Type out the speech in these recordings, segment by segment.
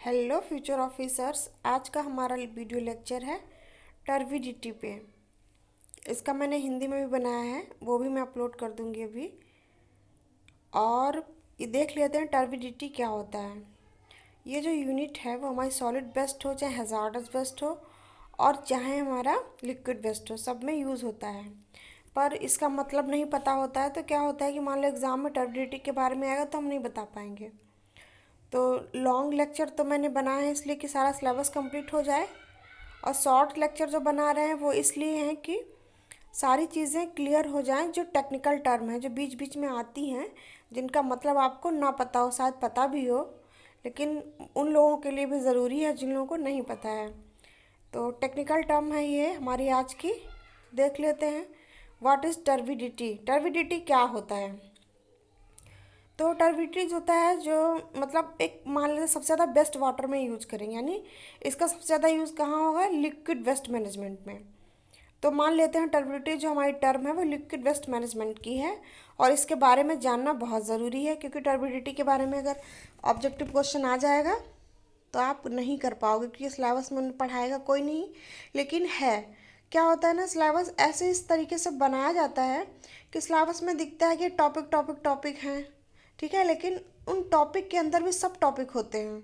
Hello future officers. आज का हमारा वीडियो लेक्चर है टर्बिडिटी पे। इसका मैंने हिंदी में भी बनाया है, वो भी मैं अपलोड कर दूंगी अभी। और ये देख लेते हैं टर्बिडिटी क्या होता है। ये जो यूनिट है वो हमारी सॉलिड वेस्ट हो चाहे हैजार्डस वेस्ट हो और चाहे हमारा लिक्विड वेस्ट हो, सब में यूज़ होता है। पर इसका मतलब नहीं पता होता है तो क्या होता है कि मान लो एग्ज़ाम में टर्बिडिटी के बारे में आएगा तो हम नहीं बता पाएंगे। तो लॉन्ग लेक्चर तो मैंने बनाया है इसलिए कि सारा सिलेबस कंप्लीट हो जाए, और शॉर्ट लेक्चर जो बना रहे हैं वो इसलिए हैं कि सारी चीज़ें क्लियर हो जाएं, जो टेक्निकल टर्म है जो बीच बीच में आती हैं, जिनका मतलब आपको ना पता हो, शायद पता भी हो, लेकिन उन लोगों के लिए भी ज़रूरी है जिन लोगों को नहीं पता है। तो टेक्निकल टर्म है ये हमारी आज की। देख लेते हैं व्हाट इज़ टर्बिडिटी। टर्बिडिटी क्या होता है? तो टर्बिडिटी होता है जो मतलब एक मान लेते सबसे ज़्यादा बेस्ट वाटर में यूज करेंगे, यानी इसका सबसे ज़्यादा यूज़ कहाँ होगा? लिक्विड वेस्ट मैनेजमेंट में। तो मान लेते हैं टर्बिडिटी जो हमारी टर्म है वो लिक्विड वेस्ट मैनेजमेंट की है, और इसके बारे में जानना बहुत ज़रूरी है, क्योंकि टर्बिडिटी के बारे में अगर ऑब्जेक्टिव क्वेश्चन आ जाएगा तो आप नहीं कर पाओगे, क्योंकि सिलेबस में पढ़ाएगा कोई नहीं। लेकिन है क्या होता है ना, सिलेबस ऐसे इस तरीके से बनाया जाता है कि सिलेबस में दिखता है कि टॉपिक टॉपिक टॉपिक हैं, ठीक है, लेकिन उन टॉपिक के अंदर भी सब टॉपिक होते हैं।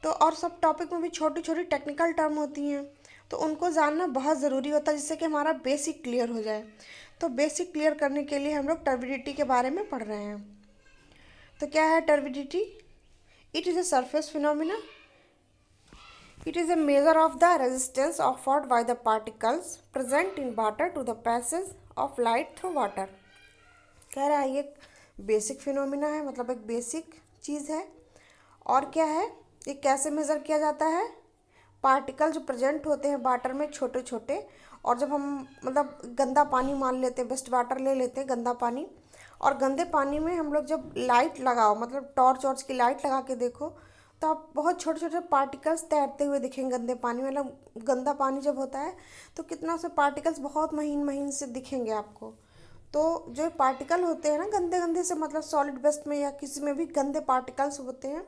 तो और सब टॉपिक में भी छोटी छोटी टेक्निकल टर्म होती हैं, तो उनको जानना बहुत ज़रूरी होता है जिससे कि हमारा बेसिक क्लियर हो जाए। तो बेसिक क्लियर करने के लिए हम लोग टर्बिडिटी के बारे में पढ़ रहे हैं। तो क्या है turbidity? It is a surface phenomena. It is a measure of the resistance offered by the particles present in water to the passage of light through water। कह रहा है ये बेसिक फिनोमिना है, मतलब एक बेसिक चीज़ है। और क्या है, ये कैसे मेज़र किया जाता है? पार्टिकल जो प्रेजेंट होते हैं वाटर में छोटे छोटे, और जब हम मतलब गंदा पानी मान लेते हैं, बेस्ट वाटर ले लेते हैं गंदा पानी, और गंदे पानी में हम लोग जब लाइट लगाओ, मतलब टॉर्च वॉर्च की लाइट लगा के देखो, तो आप बहुत छोटे छोटे पार्टिकल्स तैरते हुए दिखेंगे गंदे पानी में। मतलब गंदा पानी जब होता है तो कितना से पार्टिकल्स बहुत महीन महीन से दिखेंगे आपको। तो जो पार्टिकल होते हैं ना गंदे गंदे से, मतलब सॉलिड वेस्ट में या किसी में भी गंदे पार्टिकल्स होते हैं,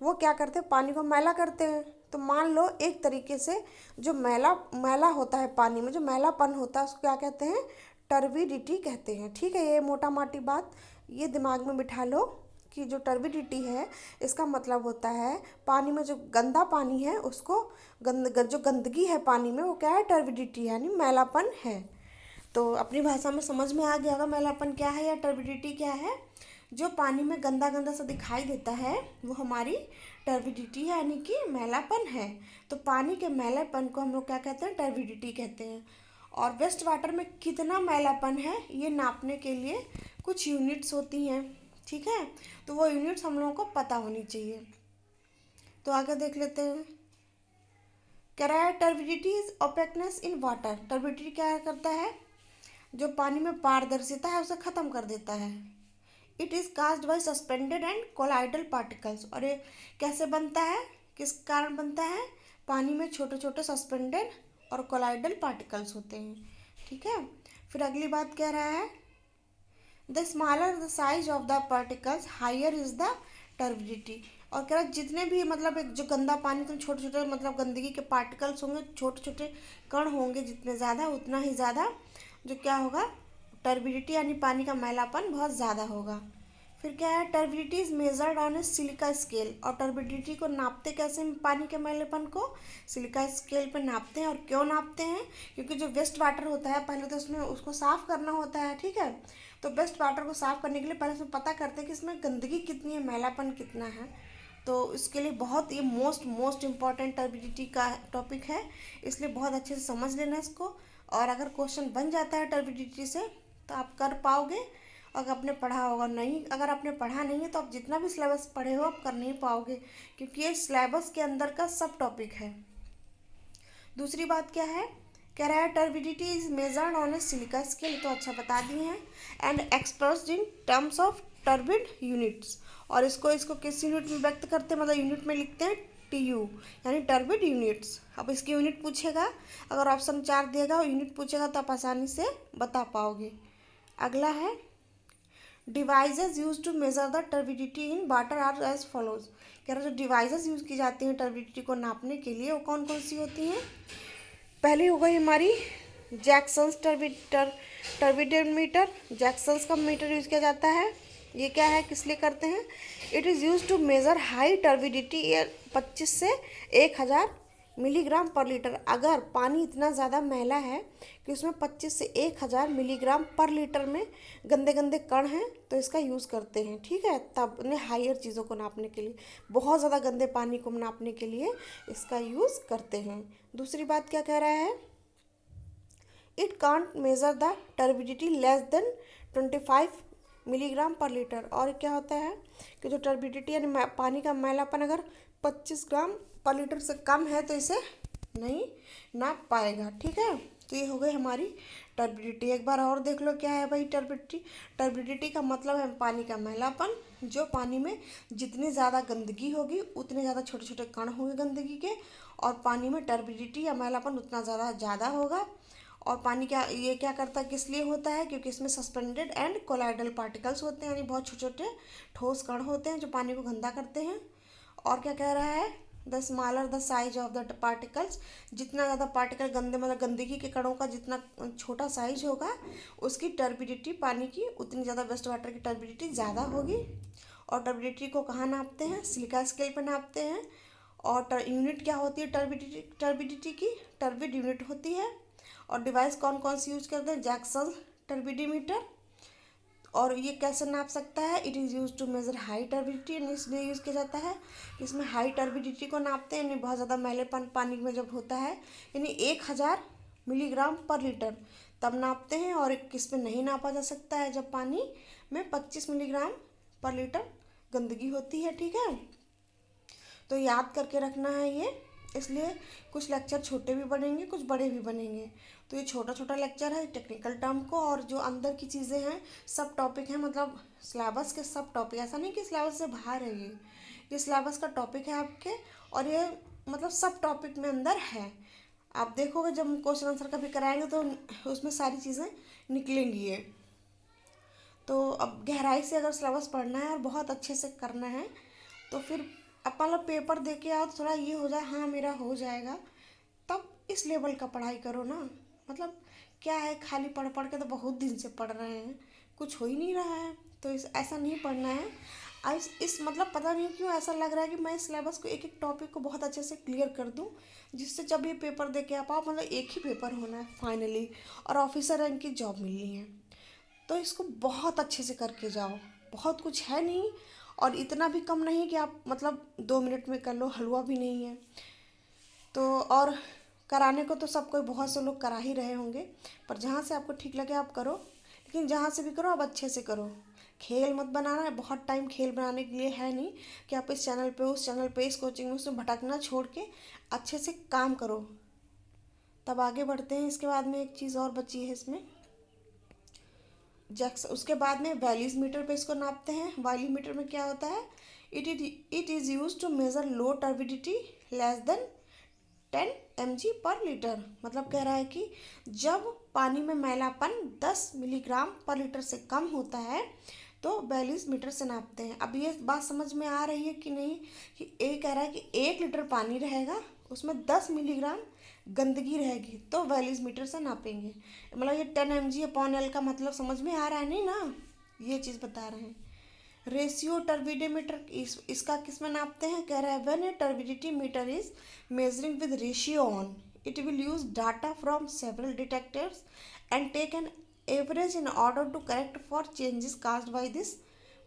वो क्या करते हैं? पानी को मैला करते हैं। तो मान लो एक तरीके से जो मैला मैला होता है पानी में, जो मैलापन होता है उसको क्या कहते हैं? टर्बिडिटी कहते हैं। ठीक है, ये मोटा मोटी बात ये दिमाग में बिठा लो कि जो टर्बिडिटी है इसका मतलब होता है पानी में जो गंदा पानी है उसको जो गंदगी है पानी में वो क्या है? टर्बिडिटी, यानी मैलापन है। तो अपनी भाषा में समझ में आ गया होगा मैलापन क्या है या टर्बिडिटी क्या है। जो पानी में गंदा गंदा सा दिखाई देता है वो हमारी टर्बिडिटी है, यानी कि मैलापन है। तो पानी के मैलापन को हम लोग क्या कहते हैं? टर्बिडिटी कहते हैं। और वेस्ट वाटर में कितना मैलापन है ये नापने के लिए कुछ यूनिट्स होती हैं, ठीक है। तो वो यूनिट्स हम लोगों को पता होनी चाहिए। तो आगे देख लेते हैं। कह रहा है turbidity is ओपेकनेस in water. Turbidity क्या करता है? जो पानी में पारदर्शिता है उसे खत्म कर देता है। It is caused by suspended and colloidal particles. और ये कैसे बनता है, किस कारण बनता है? पानी में छोटे छोटे सस्पेंडेड और कोलाइडल पार्टिकल्स होते हैं, ठीक है। फिर अगली बात कह रहा है the smaller the size of the particles higher is the turbidity. और कह रहा है जितने भी मतलब एक जो गंदा पानी तो छोटे छोटे मतलब गंदगी के पार्टिकल्स होंगे, छोटे छोटे कण होंगे, जितने ज़्यादा उतना ही ज़्यादा जो क्या होगा? टर्बिडिटी यानी पानी का मैलापन बहुत ज़्यादा होगा। फिर क्या है? Turbidity is measured on A silica scale. और टर्बिडिटी को नापते कैसे हैं? पानी के मैलेपन को सिलिका स्केल पर नापते हैं। और क्यों नापते हैं? क्योंकि जो वेस्ट वाटर होता है पहले तो उसमें उसको साफ़ करना होता है, ठीक है। तो वेस्ट वाटर को साफ़ करने के लिए पहले उसमें पता करते हैं कि इसमें गंदगी कितनी है, मैलापन कितना है। तो इसके लिए बहुत ये मोस्ट इम्पॉर्टेंट टर्बिडिटी का टॉपिक है, इसलिए बहुत अच्छे से समझ लेना इसको। और अगर क्वेश्चन बन जाता है टर्बिडिटी से तो आप कर पाओगे, अगर आपने पढ़ा होगा। नहीं, अगर आपने पढ़ा नहीं है तो आप जितना भी सिलेबस पढ़े हो आप कर नहीं पाओगे, क्योंकि ये सिलेबस के अंदर का सब टॉपिक है। दूसरी बात क्या है? कह रहा है turbidity is measured on A silica scale, तो अच्छा बता दिए हैं। And expressed in terms of turbid units. और इसको किस यूनिट में व्यक्त करते हैं, मतलब यूनिट में लिखते हैं TU, यानी टर्बिड यूनिट्स। अब इसकी यूनिट पूछेगा, अगर ऑप्शन 4 देगा और यूनिट पूछेगा तो आप आसानी से बता पाओगे। अगला है devices use to measure the turbidity in water are as follows. कह रहा है जो डिवाइसेस यूज की जाती हैं टर्बिडिटी को नापने के लिए वो कौन कौन सी होती हैं। पहली हो गई हमारी जैक्सन्स टर्बिडोमीटर। जैक्सन्स का मीटर यूज किया जाता है। ये क्या है, किस लिए करते हैं। It is use to measure high turbidity एयर 25 से 1000 मिलीग्राम पर लीटर। अगर पानी इतना ज़्यादा मैला है कि उसमें 25 से 1000 मिलीग्राम पर लीटर में गंदे गंदे कण हैं तो इसका यूज़ करते हैं, ठीक है। तब उन्हें हायर चीज़ों को नापने के लिए, बहुत ज़्यादा गंदे पानी को नापने के लिए इसका यूज़ करते हैं। दूसरी बात क्या कह रहा है, it can't measure the turbidity less then 25 milligram पर लीटर। और क्या होता है कि जो टर्बिडिटी यानी पानी का मैलापन अगर 25 ग्राम पर लीटर से कम है तो इसे नहीं नाप पाएगा, ठीक है। तो ये हो गई हमारी टर्बिडिटी। एक बार और देख लो क्या है भाई टर्बिडिटी। टर्बिडिटी का मतलब है पानी का मैलापन। जो पानी में जितनी ज़्यादा गंदगी होगी उतने ज़्यादा छोटे छोटे कण होंगे गंदगी के, और पानी में टर्बिडिटी या मैलापन उतना ज़्यादा होगा। और पानी क्या ये क्या करता है, किस लिए होता है, क्योंकि इसमें सस्पेंडेड एंड कोलाइडल पार्टिकल्स होते हैं, यानी बहुत छोटे छोटे ठोस कण होते हैं जो पानी को गंदा करते हैं। और क्या कह रहा है, the smaller the size of the particles, जितना ज़्यादा पार्टिकल गंदे मतलब गंदगी के कणों का जितना छोटा साइज होगा उसकी टर्बिडिटी पानी की उतनी ज़्यादा वेस्ट वाटर की टर्बिडिटी ज़्यादा होगी। और टर्बिडिटी को कहाँ नापते हैं, सिलिका स्केल पर नापते हैं। और यूनिट क्या होती है टर्बिडिटी की, टर्बिड यूनिट होती है। और डिवाइस कौन कौन सी यूज करते हैं, जैक्सन टर्बिडीमीटर। और ये कैसे नाप सकता है, it is use to measure high turbidity, इसलिए यूज़ किया जाता है। इसमें हाई टर्बिडिटी को नापते हैं, यानी बहुत ज़्यादा मैलेपन पानी में जब होता है, यानी 1000 मिलीग्राम पर लीटर तब नापते हैं। और किस में नहीं नापा जा सकता है, जब पानी में 25 मिलीग्राम पर लीटर गंदगी होती है, ठीक है। तो याद करके रखना है ये, इसलिए कुछ लेक्चर छोटे भी बनेंगे कुछ बड़े भी बनेंगे। तो ये छोटा छोटा लेक्चर है टेक्निकल टर्म को, और जो अंदर की चीज़ें हैं सब टॉपिक हैं, मतलब सिलेबस के सब टॉपिक, ऐसा नहीं कि सिलेबस से बाहर है ये सिलेबस का टॉपिक है आपके। और ये मतलब सब टॉपिक में अंदर है। आप देखोगे जब हम क्वेश्चन आंसर कभी कराएंगे तो उसमें सारी चीज़ें निकलेंगी ये। तो अब गहराई से अगर सिलेबस पढ़ना है और बहुत अच्छे से करना है तो फिर अब मतलब पेपर दे के आओ तो थोड़ा ये हो जाए, हाँ मेरा हो जाएगा, तब इस लेवल का पढ़ाई करो ना। मतलब क्या है, खाली पढ़ पढ़ के तो बहुत दिन से पढ़ रहे हैं, कुछ हो ही नहीं रहा है। तो ऐसा नहीं पढ़ना है। इस मतलब पता नहीं क्यों ऐसा लग रहा है कि मैं इस सिलेबस को एक एक टॉपिक को बहुत अच्छे से क्लियर कर दूं, जिससे जब ये पेपर दे के आप मतलब एक ही पेपर होना है फाइनली, और ऑफिसर रैंक की जॉब मिलनी है। तो इसको बहुत अच्छे से करके जाओ, बहुत कुछ है नहीं और इतना भी कम नहीं कि आप मतलब 2 मिनट में कर लो, हलवा भी नहीं है। तो और कराने को तो सब कोई बहुत से लोग करा ही रहे होंगे, पर जहाँ से आपको ठीक लगे आप करो, लेकिन जहाँ से भी करो आप अच्छे से करो। खेल मत बनाना है, बहुत टाइम खेल बनाने के लिए है नहीं कि आप इस चैनल पे उस चैनल पे इस कोचिंग में उसमें भटकना छोड़ के अच्छे से काम करो, तब आगे बढ़ते हैं। इसके बाद में एक चीज़ और बची है इसमें, उसके बाद में वैल्यूज मीटर पे इसको नापते हैं। वैल्यू मीटर में क्या होता है, it is use to measure low turbidity less than 10 mg पर लीटर। मतलब कह रहा है कि जब पानी में मैलापन 10 मिलीग्राम पर लीटर से कम होता है तो वैल्यूज मीटर से नापते हैं। अब ये बात समझ में आ रही है कि नहीं, कि ए कह रहा है कि 1 लीटर पानी रहेगा उसमें 10 मिलीग्राम गंदगी रहेगी तो वैल्यूज मीटर से नापेंगे। मतलब ये 10 mg/L का मतलब समझ में आ रहा है नहीं ना, ये चीज़ बता रहे हैं। रेशियो टर्बिडोमीटर इसका किस में नापते हैं, कह रहा है when a turbidity meter is measuring with ratio on it will use data from several detectors and take an average in order to correct for changes caused by this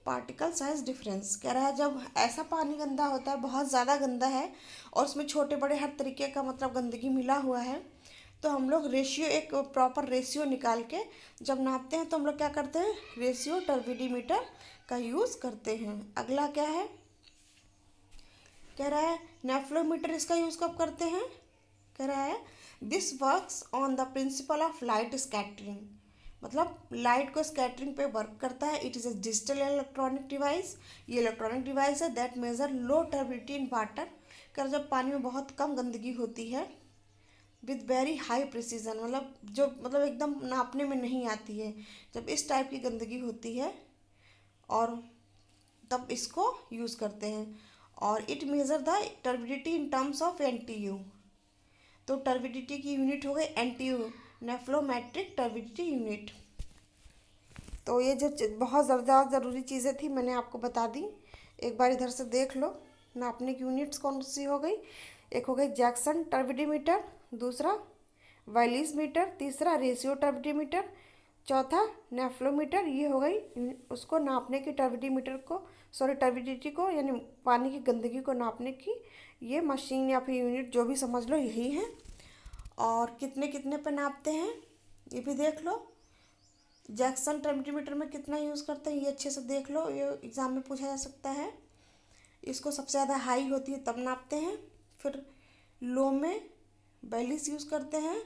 particle size difference. कह रहा है जब ऐसा पानी गंदा होता है, बहुत ज़्यादा गंदा है और उसमें छोटे बड़े हर तरीके का मतलब गंदगी मिला हुआ है, तो हम लोग रेशियो एक प्रॉपर रेशियो निकाल के जब नापते हैं तो हम लोग क्या करते हैं, रेशियो टर्बिडीमीटर का यूज़ करते हैं। अगला क्या है, कह रहा है नेफ्लोमीटर, इसका यूज़ कब करते हैं, कह रहा है this works on the principle of light scattering. मतलब लाइट को स्कैटरिंग पे वर्क करता है। It is a digital electronic device, ये इलेक्ट्रॉनिक डिवाइस है that measure low turbidity in water. कर जब पानी में बहुत कम गंदगी होती है विद वेरी हाई प्रिसीजन, मतलब जो मतलब एकदम नापने में नहीं आती है, जब इस टाइप की गंदगी होती है और तब इसको यूज़ करते हैं। और it major the turbidity in terms of NTU। तो टर्बिडिटी की यूनिट हो गई NTU, नेफ्लोमेट्रिक टर्बिडिटी यूनिट। तो ये जो बहुत ज़्यादा ज़रूरी चीज़ें थी मैंने आपको बता दी। एक बार इधर से देख लो, नापने की यूनिट्स कौन सी हो गई। एक हो गई जैक्सन टर्बिडीमीटर, दूसरा वाइलिस मीटर, तीसरा रेशियो टर्बिडीमीटर, चौथा नेफ्लोमीटर। ये हो गई उसको नापने की टर्बिडीमीटर को, सॉरी टर्बिडिटी को, यानी पानी की गंदगी को नापने की ये मशीन या फिर यूनिट जो भी समझ लो यही है। और कितने कितने पे नापते हैं ये भी देख लो। जैक्सन टर्बिडीमीटर में कितना यूज़ करते हैं ये अच्छे से देख लो, ये एग्ज़ाम में पूछा जा सकता है। इसको सबसे ज़्यादा हाई होती है तब नापते हैं। फिर लो में बैलिस यूज़ करते हैं।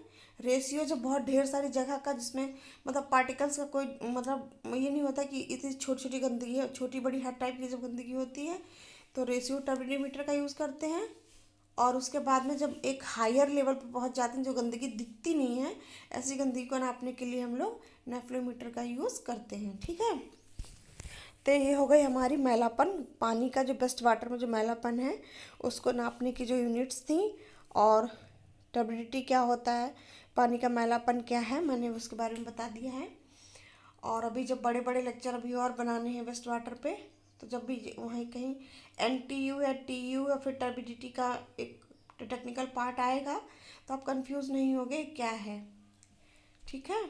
रेशियो जब बहुत ढेर सारी जगह का, जिसमें मतलब पार्टिकल्स का कोई मतलब ये नहीं होता कि इतनी छोटी छोटी गंदगी है, छोटी बड़ी हर टाइप की जब गंदगी होती है तो रेशियो टर्बिडीमीटर का यूज़ करते हैं। और उसके बाद में जब एक हायर लेवल पर पहुंच जाते हैं, जो गंदगी दिखती नहीं है, ऐसी गंदगी को नापने के लिए हम लोग नेफ्लोमीटर का यूज़ करते हैं। ठीक है, तो ये हो गई हमारी मैलापन, पानी का जो बेस्ट वाटर में जो मैलापन है उसको नापने की जो यूनिट्स थी। और टर्बिडिटी क्या होता है, पानी का मैलापन क्या है, मैंने उसके बारे में बता दिया है। और अभी जब बड़े बड़े लेक्चर अभी और बनाने हैं वेस्ट वाटर पे, तो जब भी वहीं कहीं NTU या TU या फिर टर्बिडिटी का एक टेक्निकल पार्ट आएगा तो आप कंफ्यूज नहीं होगे क्या है। ठीक है।